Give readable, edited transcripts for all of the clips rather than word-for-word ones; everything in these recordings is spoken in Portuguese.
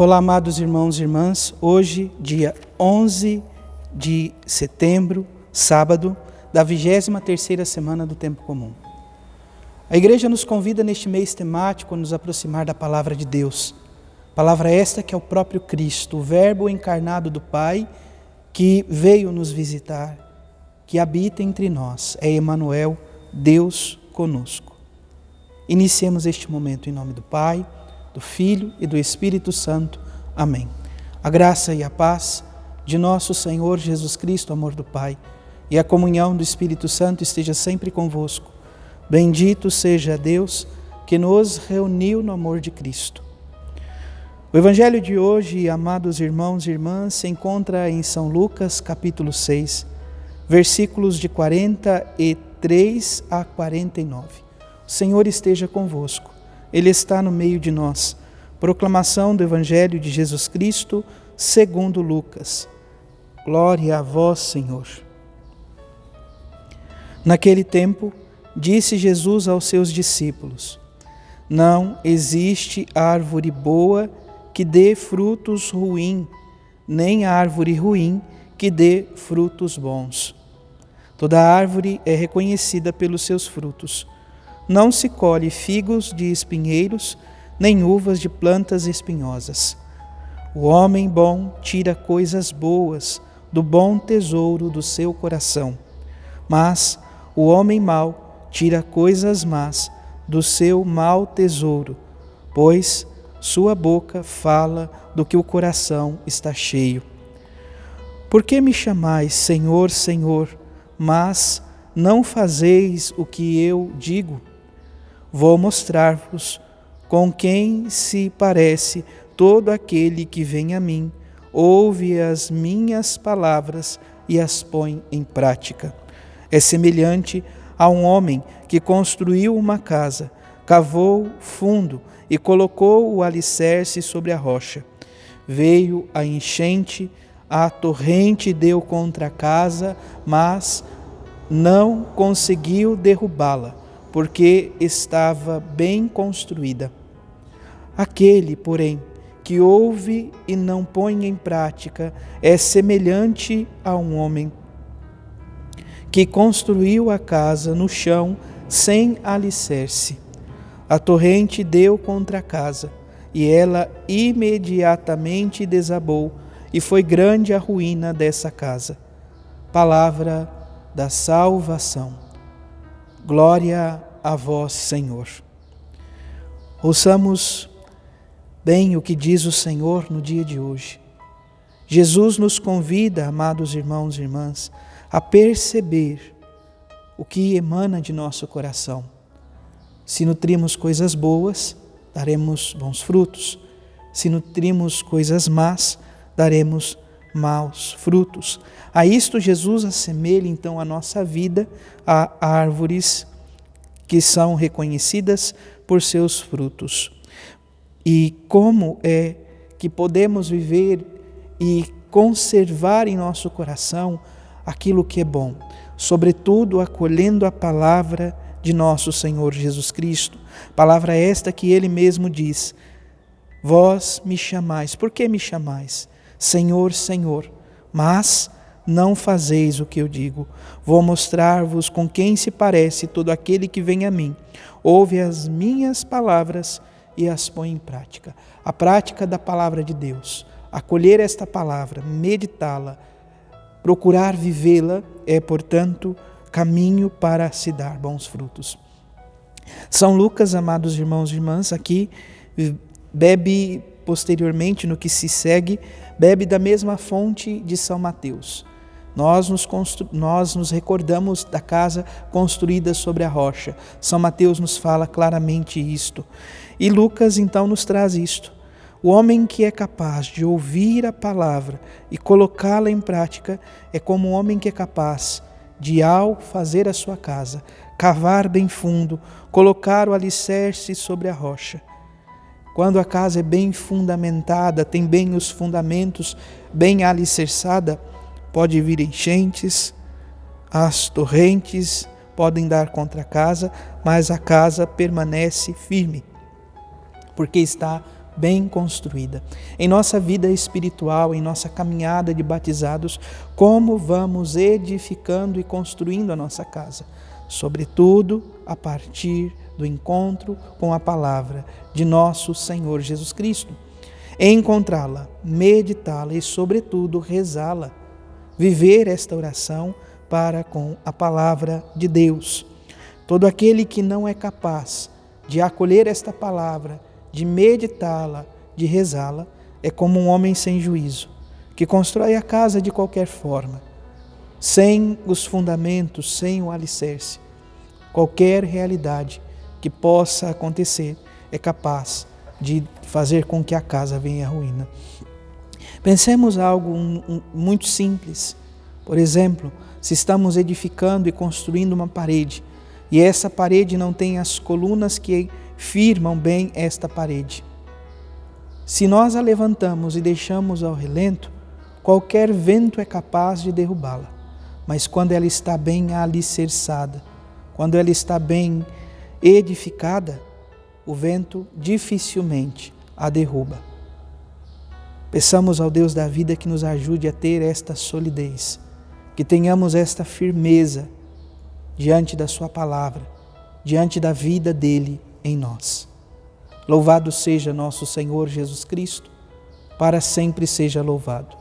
Olá, amados irmãos e irmãs. Hoje, dia 11 de setembro, sábado, da 23ª semana do Tempo Comum. A Igreja nos convida neste mês temático a nos aproximar da Palavra de Deus. Palavra esta que é o próprio Cristo, o Verbo encarnado do Pai, que veio nos visitar, que habita entre nós. É Emmanuel, Deus conosco. Iniciemos este momento em nome do Pai, do Filho e do Espírito Santo. Amém. A graça e a paz de nosso Senhor Jesus Cristo, amor do Pai, e a comunhão do Espírito Santo esteja sempre convosco. Bendito seja Deus que nos reuniu no amor de Cristo. O Evangelho de hoje, amados irmãos e irmãs, se encontra em São Lucas, capítulo 6, versículos de 43 a 49. O Senhor esteja convosco. Ele está no meio de nós. Proclamação do Evangelho de Jesus Cristo, segundo Lucas. Glória a vós, Senhor. Naquele tempo, disse Jesus aos seus discípulos: Não existe árvore boa que dê frutos ruins, nem árvore ruim que dê frutos bons. Toda árvore é reconhecida pelos seus frutos. Não se colhe figos de espinheiros, nem uvas de plantas espinhosas. O homem bom tira coisas boas do bom tesouro do seu coração, mas o homem mau tira coisas más do seu mau tesouro, pois sua boca fala do que o coração está cheio. Por que me chamais Senhor, Senhor, mas não fazeis o que eu digo? Vou mostrar-vos com quem se parece todo aquele que vem a mim, ouve as minhas palavras e as põe em prática. É semelhante a um homem que construiu uma casa, cavou fundo e colocou o alicerce sobre a rocha. Veio a enchente, a torrente deu contra a casa, mas não conseguiu derrubá-la, porque estava bem construída. Aquele, porém, que ouve e não põe em prática, é semelhante a um homem que construiu a casa no chão sem alicerce. A torrente deu contra a casa, e ela imediatamente desabou, e foi grande a ruína dessa casa. Palavra da salvação. Glória a vós, Senhor. Ouçamos bem o que diz o Senhor no dia de hoje. Jesus nos convida, amados irmãos e irmãs, a perceber o que emana de nosso coração. Se nutrimos coisas boas, daremos bons frutos. Se nutrimos coisas más, daremos maus frutos. A isto Jesus assemelha então a nossa vida a árvores que são reconhecidas por seus frutos. E como é que podemos viver e conservar em nosso coração aquilo que é bom, sobretudo acolhendo a palavra de nosso Senhor Jesus Cristo, palavra esta que Ele mesmo diz: Vós me chamais. Por que me chamais? Senhor, Senhor, mas não fazeis o que eu digo. Vou mostrar-vos com quem se parece todo aquele que vem a mim. Ouve as minhas palavras e as põe em prática. A prática da palavra de Deus, acolher esta palavra, meditá-la, procurar vivê-la, é, portanto, caminho para se dar bons frutos. São Lucas, amados irmãos e irmãs, aqui bebe posteriormente, no que se segue, bebe da mesma fonte de São Mateus. Nós nos recordamos da casa construída sobre a rocha. São Mateus nos fala claramente isto. E Lucas então nos traz isto. O homem que é capaz de ouvir a palavra e colocá-la em prática é como um homem que é capaz de, ao fazer a sua casa, cavar bem fundo, colocar o alicerce sobre a rocha. Quando a casa é bem fundamentada, tem bem os fundamentos, bem alicerçada, pode vir enchentes, as torrentes podem dar contra a casa, mas a casa permanece firme, porque está bem construída. Em nossa vida espiritual, em nossa caminhada de batizados, como vamos edificando e construindo a nossa casa? Sobretudo a partir do encontro com a palavra de nosso Senhor Jesus Cristo. Encontrá-la, meditá-la e, sobretudo, rezá-la. Viver esta oração para com a palavra de Deus. Todo aquele que não é capaz de acolher esta palavra, de meditá-la, de rezá-la, é como um homem sem juízo, que constrói a casa de qualquer forma, sem os fundamentos, sem o alicerce. Qualquer realidade que possa acontecer é capaz de fazer com que a casa venha à ruína. Pensemos algo muito simples. Por exemplo, se estamos edificando e construindo uma parede, e essa parede não tem as colunas que firmam bem esta parede. Se nós a levantamos e deixamos ao relento, qualquer vento é capaz de derrubá-la. Mas quando ela está bem alicerçada, quando ela está bem edificada, o vento dificilmente a derruba. Peçamos ao Deus da vida que nos ajude a ter esta solidez, que tenhamos esta firmeza diante da sua palavra, diante da vida dele em nós. Louvado seja nosso Senhor Jesus Cristo, para sempre seja louvado.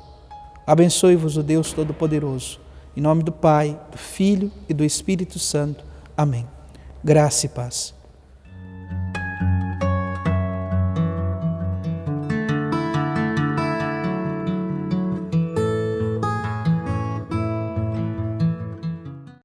Abençoe-vos o Deus Todo-Poderoso, em nome do Pai, do Filho e do Espírito Santo. Amém. Graça e paz.